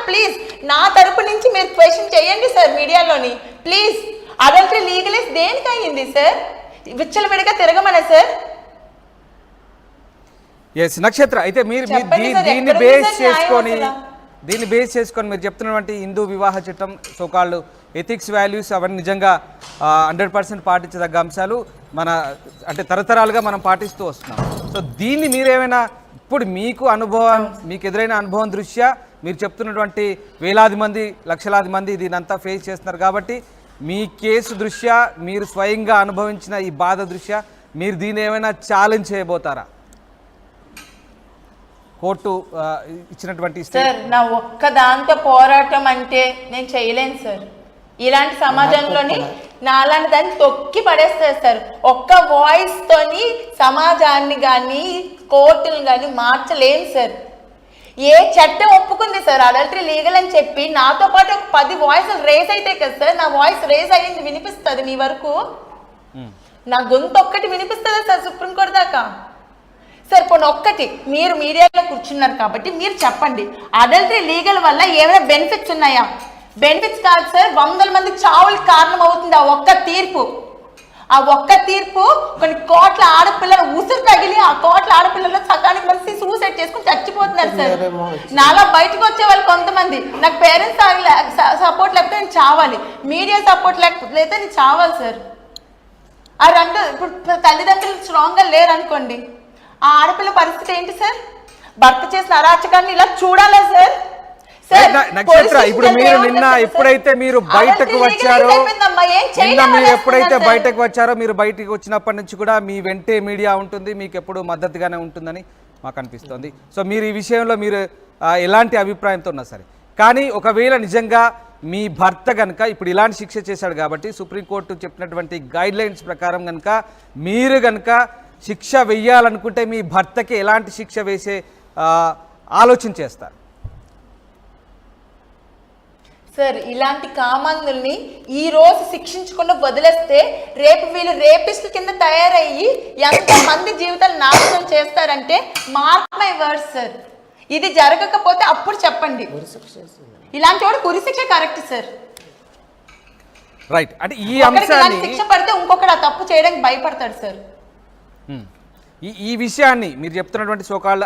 Please నా తరపు నుంచి మీరు క్వశ్చన్ చేయండి సార్ మీడియాలోని ప్లీజ్. అడల్టరీ లీగలైజ్ దేనికి అయ్యింది సార్? విచ్చలవిడిగా తిరగమనే సార్. ఎస్ నక్షత్ర, అయితే మీరు దీన్ని బేస్ చేసుకొని మీరు చెప్తున్నటువంటి హిందూ వివాహ చట్టం సోకాళ్ళు ఎథిక్స్ వాల్యూస్ అవన్నీ నిజంగా 100% పాటించదగ్గ అంశాలు మన అంటే తరతరాలుగా మనం పాటిస్తూ వస్తున్నాం. సో దీన్ని మీరేమైనా ఇప్పుడు మీకు ఎదురైన అనుభవం దృష్ట్యా మీరు చెప్తున్నటువంటి వేలాది మంది లక్షలాది మంది దీనంతా ఫేస్ చేస్తున్నారు కాబట్టి మీ కేసు దృష్ట్యా మీరు స్వయంగా అనుభవించిన ఈ బాధ దృష్ట్యా మీరు దీన్ని ఏమైనా ఛాలెంజ్ చేయబోతారా కోర్టు ఇచ్చినటువంటి? సార్ నా ఒక్క దాంతో పోరాటం అంటే నేను చేయలేను సార్. ఇలాంటి సమాజంలోని నాలాంటి దాన్ని తొక్కి పడేస్తారు సార్. ఒక్క వాయిస్ తోని సమాజాన్ని కానీ కోర్టులు కానీ మార్చలేను సార్. ఏ చట్టం ఒప్పుకుంది సార్ అడల్టరీ లీగల్ అని చెప్పి? నాతో పాటు ఒక 10 వాయిస్లు రేస్ అయితే కదా సార్ నా వాయిస్ రేస్ అయ్యింది వినిపిస్తుంది మీ వరకు? నా గొంతు ఒక్కటి వినిపిస్తుంది సార్ సుప్రీంకోర్టు దాకా? సార్ పోనీ ఒక్కటి మీరు మీడియాలో కూర్చున్నారు కాబట్టి మీరు చెప్పండి, అడల్టరీ లీగల్ వల్ల ఏమైనా బెనిఫిట్స్ ఉన్నాయా? బెనిఫిట్స్ కాదు సార్, 100 మంది చావులకు కారణం అవుతుంది ఆ ఒక్క తీర్పు కొన్ని కోట్ల ఆడపిల్లలు ఉసురు తగిలి ఆ కోట్ల ఆడపిల్లలు సగానికి మంది సూసైడ్ చేసుకుని చచ్చిపోతున్నారు సార్. నాలా బయటకు వచ్చే వాళ్ళు కొంతమంది, నాకు పేరెంట్స్ సపోర్ట్ లేకపోతే నేను చావాలి, మీడియా సపోర్ట్ లేకపోతే నేను చావాలి సార్. ఆ రెండు ఇప్పుడు తల్లిదండ్రులు స్ట్రాంగ్గా లేరు అనుకోండి, ఆ ఆడపిల్ల పరిస్థితి ఏంటి సార్? భర్త చేసిన అరాచకాన్ని ఇలా చూడాలా సార్? నక్షత్ర, ఇప్పుడు మీరు నిన్న ఎప్పుడైతే మీరు బయటకు వచ్చారో మీరు బయటకు వచ్చినప్పటి నుంచి కూడా మీ వెంటే మీడియా ఉంటుంది, మీకు ఎప్పుడు మద్దతుగానే ఉంటుందని మాకు అనిపిస్తుంది. సో మీరు ఈ విషయంలో మీరు ఎలాంటి అభిప్రాయంతో ఉన్నా సరే, కానీ ఒకవేళ నిజంగా మీ భర్త కనుక ఇప్పుడు ఇలాంటి శిక్ష చేశాడు కాబట్టి సుప్రీంకోర్టు చెప్పినటువంటి గైడ్ లైన్స్ ప్రకారం కనుక మీరు కనుక శిక్ష వెయ్యాలనుకుంటే మీ భర్తకి ఎలాంటి శిక్ష వేసే ఆలోచన చేస్తారు? సార్ ఇలాంటి కామాంధుల్ని ఈ రోజు శిక్షించకుండా వదిలేస్తే రేపు వీళ్ళు రేపిస్టుల కింద తయారయ్యి ఎంతమంది జీవితాలు నాశనం చేస్తారంటే మార్క్ మై వర్డ్స్ సార్. ఇది జరగకపోతే అప్పుడు చెప్పండి. ఇలాంటి వాడు ఉరిశిక్ష కరెక్ట్ సార్. రైట్, అంటే ఈ అంశాన్ని శిక్ష పడితే ఇంకొకటి ఆ తప్పు చేయడానికి భయపడతాడు సార్. ఈ విషయాన్ని మీరు చెప్తున్నటువంటి సోకాల్డ్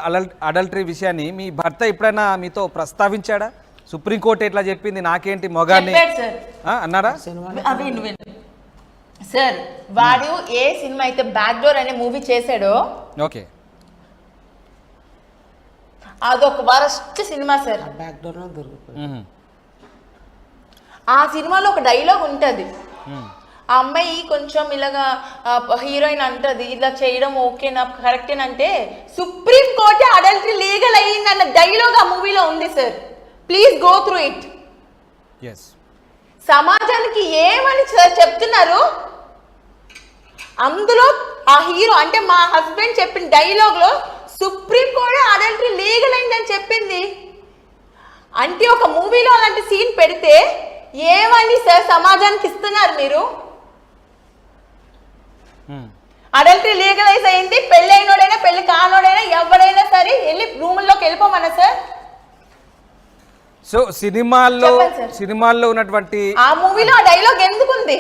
అడల్టరీ విషయాన్ని మీ భర్త ఎప్పుడైనా మీతో ప్రస్తావించాడా? సుప్రీంకోర్టు ఎట్లా చెప్పింది నాకేంటి మొగాన్ని అన్నారా? సార్ వాడు ఏ సినిమా అయితే బ్యాక్ డోర్ అనే మూవీ చేశాడో ఓకే అదొక వరస్ట్ సినిమా సార్. ఆ సినిమాలో ఒక డైలాగ్ ఉంటది, ఆ అమ్మాయి కొంచెం ఇలాగా హీరోయిన్ అంటది ఇలా చేయడం ఓకేనా కరెక్టేనంటే సుప్రీం కోర్టు అడల్టరీ లీగల్ అయ్యింది అన్న డైలాగ్ ఆ మూవీలో ఉంది sir. Please go through it. సమాజానికి ఏమని చెప్తున్నారు అందులో ఆ హీరో అంటే మా హస్బెండ్ చెప్పిన డైలాగ్ లో సుప్రీం కోర్టు అడల్టరీ లీగల్ అయిందని చెప్పింది అంటే ఒక మూవీలో అలాంటి సీన్ పెడితే ఏమని సార్ సమాజానికి ఇస్తున్నారు మీరు? అడల్టరీ లీగలైజ్ అయింది, పెళ్లి అయినోడైనా పెళ్లి కానోడైనా ఎవరైనా సరే వెళ్ళి రూముల్లోకి వెళ్ళిపోమన్నా సార్? సో సినిమాల్లో ఉన్నటువంటి ఆ మూవీలో ఆ డైలాగ్ ఎందుకుంది?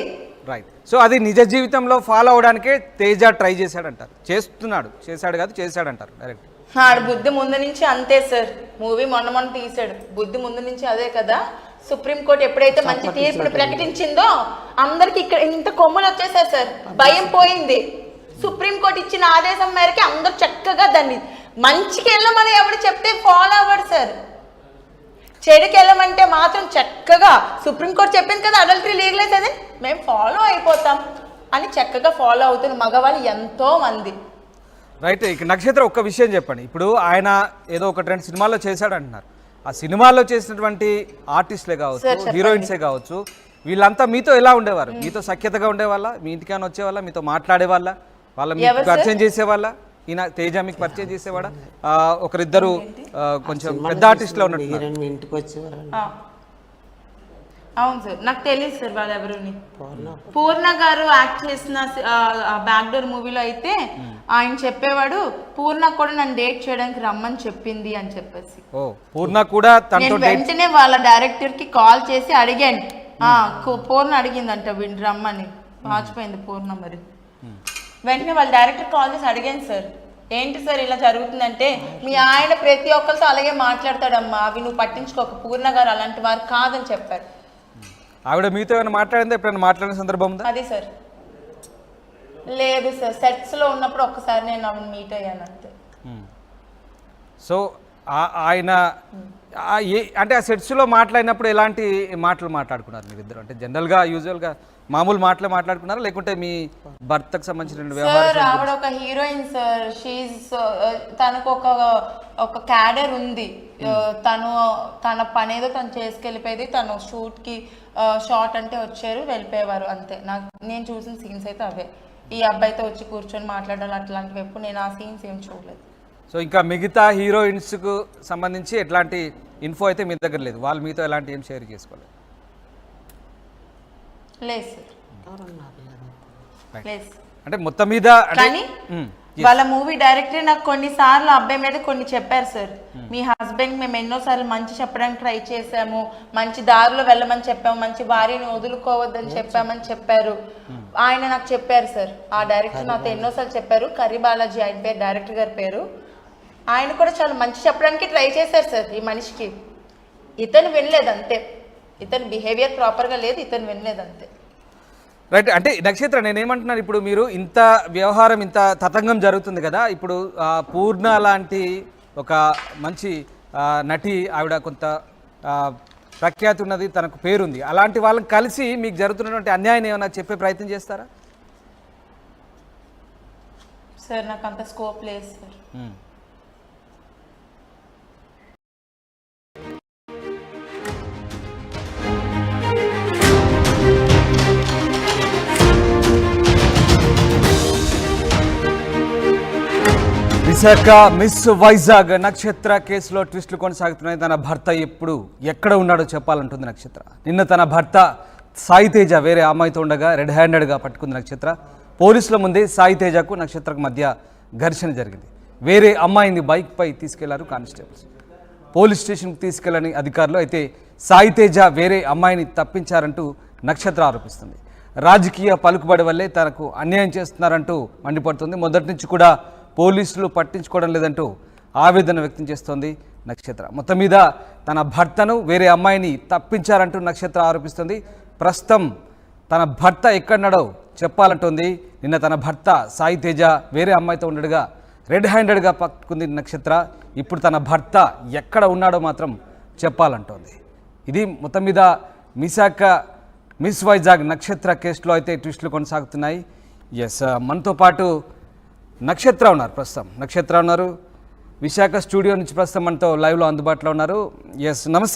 రైట్, సో అది నిజ జీవితంలో ఫాలో అవడానికే తేజ ట్రై చేశాడంటారు. చేశాడంటారు డైరెక్ట్. ఆడు బుద్ధి ముందు నుంచి అంతే సార్. మూవీ మొన్న తీసాడు, బుద్ధి ముందు నుంచి అదే కదా. సుప్రీంకోర్టు ఎప్పుడైతే మంచి తీర్పును ప్రకటించిందో అందరికి ఇక్కడ ఇంత కొమ్ములు వచ్చేసారు సార్, భయం పోయింది. సుప్రీంకోర్టు ఇచ్చిన ఆదేశం మేరకి అందరూ చక్కగా దాన్ని మంచికి వెళ్ళమని ఎవరు చెప్తే ఫాలో అవ్వడు సార్. చెడుకి వెళ్ళమంటే మాత్రం చక్కగా సుప్రీంకోర్టు చెప్పింది కదా అడల్టరీ లీగలైజ్ అదే మేము ఫాలో అయిపోతాం అని చక్కగా ఫాలో అవుతున్న మగవాళ్ళు ఎంతో మంది. రైట్, ఇక నక్షత్ర ఒక్క విషయం చెప్పండి. ఇప్పుడు ఆయన ఏదో 1-2 సినిమాల్లో చేశాడు అంటున్నారు, ఆ సినిమాల్లో చేసినటువంటి ఆర్టిస్టులే కావచ్చు, హీరోయిన్సే కావచ్చు, వీళ్ళంతా మీతో ఎలా ఉండేవారు? మీతో సఖ్యతగా ఉండేవాళ్ళ? మీ ఇంటికైనా వచ్చేవాళ్ళ? మీతో మాట్లాడేవాళ్ళ? వాళ్ళ మీకు పరిచయం చేసేవాళ్ళ? ఈయన తేజ మీకు పరిచయం చేసేవాడా? ఒకరిద్దరు కొంచెం పెద్ద ఆర్టిస్టులో ఉన్నట్టు ఇంటికి వచ్చేవారు. అవును సార్, నాకు తెలియదు సార్ వాళ్ళు ఎవరుని. పూర్ణ గారు యాక్ట్ చేసిన బ్యాక్ డోర్ మూవీలో అయితే ఆయన చెప్పేవాడు పూర్ణ కూడా నన్ను డేట్ చేయడానికి రమ్మని చెప్పింది అని చెప్పేసి. ఓ పూర్ణ కూడా తనతో నేను వెంటనే వాళ్ళ డైరెక్టర్ కి కాల్ చేసి అడిగాను, పూర్ణ అడిగిందంట వీడిని రమ్మని. వాచిపోయింది పూర్ణ మరి. వెంటనే వాళ్ళ డైరెక్టర్ కాల్ చేసి అడిగాను సార్, ఏంటి సార్ ఇలా జరుగుతుందంటే, మీ ఆయన ప్రతి ఒక్కరితో అలాగే మాట్లాడతాడమ్మా, అవి నువ్వు పట్టించుకోక, పూర్ణ గారు అలాంటి వారు కాదని చెప్పారు. ఆవిడ మీతో ఏమైనా మాట్లాడిందా, ఎప్పుడైనా మాట్లాడిన సందర్భం ఉందా? అది సార్ లేదు సార్, సెట్స్ లో ఉన్నప్పుడు ఒక్కసారి నేను ఆవిడ మీట్ అయ్యాను అంతే. సో ఆయన అంటే ఆ సెట్స్లో మాట్లాడినప్పుడు ఎలాంటి మాటలు మాట్లాడుకున్నారు మీరిద్దరు? అంటే జనరల్గా యూజువల్గా మామూలు మాటలే మాట్లాడుకున్నారా, లేకుంటే మీ భర్తకు సంబంధించిన వ్యవహారం? సార్ ఆవిడ ఒక హీరోయిన్ సార్, తనకు ఒక క్యాడర్ ఉంది. తన పని ఏదో తను చేసుకెళ్ళిపోయేది. తను షార్ట్ అంటే వచ్చారు వెళ్ళిపోయేవారు అంతే. నేను చూసిన సీన్స్ అయితే అవే. ఈ అబ్బాయితో వచ్చి కూర్చొని మాట్లాడాలి అట్లాంటివి ఎప్పుడు నేను ఆ సీన్స్ ఏం చూడలేదు. సో ఇంకా మిగతా హీరోయిన్స్కు సంబంధించి ఎట్లాంటి ఇన్ఫో అయితే మీ దగ్గర లేదు, వాళ్ళు మీతో ఎలాంటి ఏం షేర్ చేసుకోలేదు? లేదు సార్, లేదు. అంటే మొత్తం మీద కానీ వాళ్ళ మూవీ డైరెక్టర్ నాకు కొన్నిసార్లు అబ్బాయి మీద కొన్ని చెప్పారు సార్. మీ హస్బెండ్ మేము ఎన్నోసార్లు మంచి చెప్పడానికి ట్రై చేసాము, మంచి దారిలో వెళ్ళమని చెప్పాము, మంచి భార్యని వదులుకోవద్దని చెప్పామని చెప్పారు. ఆయన నాకు చెప్పారు సార్, ఆ డైరెక్టర్ నాతో ఎన్నోసార్లు చెప్పారు. కర్రీ బాలాజీ ఆయన పేరు, డైరెక్టర్ గారి పేరు. ఆయన కూడా చాలా మంచి చెప్పడానికి ట్రై చేశారు సార్ ఈ మనిషికి. ఇతను వినలేదు అంతే, ఇతని బిహేవియర్ ప్రాపర్గా లేదు, ఇతను వినలేదు అంతే. రైట్. అంటే నక్షత్ర నేనేమంటున్నాను, ఇప్పుడు మీరు ఇంత వ్యవహారం ఇంత తతంగం జరుగుతుంది కదా, ఇప్పుడు పూర్ణ లాంటి ఒక మంచి నటి, ఆవిడ కొంత ప్రఖ్యాతి ఉన్నది, తనకు పేరుంది, అలాంటి వాళ్ళని కలిసి మీకు జరుగుతున్నటువంటి అన్యాయం ఏమైనా చెప్పే ప్రయత్నం చేస్తారా? సార్ నాకు అంత స్కోప్ లేదు సార్. విశాఖ మిస్ వైజాగ్ నక్షత్ర కేసులో ట్విస్టులు కొనసాగుతున్నాయి. తన భర్త ఎక్కడ ఉన్నాడో చెప్పాలంటుంది నక్షత్ర. నిన్న తన భర్త సాయి తేజ వేరే అమ్మాయితో ఉండగా రెడ్ హ్యాండెడ్గా పట్టుకుంది నక్షత్ర. పోలీసుల ముందే సాయి తేజకు నక్షత్రకు మధ్య ఘర్షణ జరిగింది. వేరే అమ్మాయిని బైక్పై తీసుకెళ్లారు కానిస్టేబుల్స్. పోలీస్ స్టేషన్కి తీసుకెళ్లని అధికారులు. అయితే సాయి తేజ వేరే అమ్మాయిని తప్పించారంటూ నక్షత్ర ఆరోపిస్తుంది. రాజకీయ పలుకుబడి వల్లే తనకు అన్యాయం చేస్తున్నారంటూ మండిపడుతుంది. మొదటి నుంచి కూడా పోలీసులు పట్టించుకోవడం లేదంటూ ఆవేదన వ్యక్తం చేస్తోంది నక్షత్ర. మొత్తం మీద తన భర్తను వేరే అమ్మాయిని తప్పించారంటూ నక్షత్ర ఆరోపిస్తుంది. ప్రస్తుతం తన భర్త ఎక్కడున్నాడో చెప్పాలంటోంది. నిన్న తన భర్త సాయి తేజ వేరే అమ్మాయితో ఉండగా రెడ్ హ్యాండెడ్గా పట్టుకుంది నక్షత్ర. ఇప్పుడు తన భర్త ఎక్కడ ఉన్నాడో మాత్రం చెప్పాలంటోంది. ఇది మొత్తం మీద విశాఖ మిస్ వైజాగ్ నక్షత్ర కేసులో అయితే ట్విస్టులు కొనసాగుతున్నాయి. ఎస్, మనతో పాటు నక్షత్ర ఉన్నారు. ప్రస్తుతం నక్షత్ర ఉన్నారు విశాఖ స్టూడియో నుంచి, ప్రస్తుతం మనతో లైవ్లో అందుబాటులో ఉన్నారు. ఎస్, నమస్తే.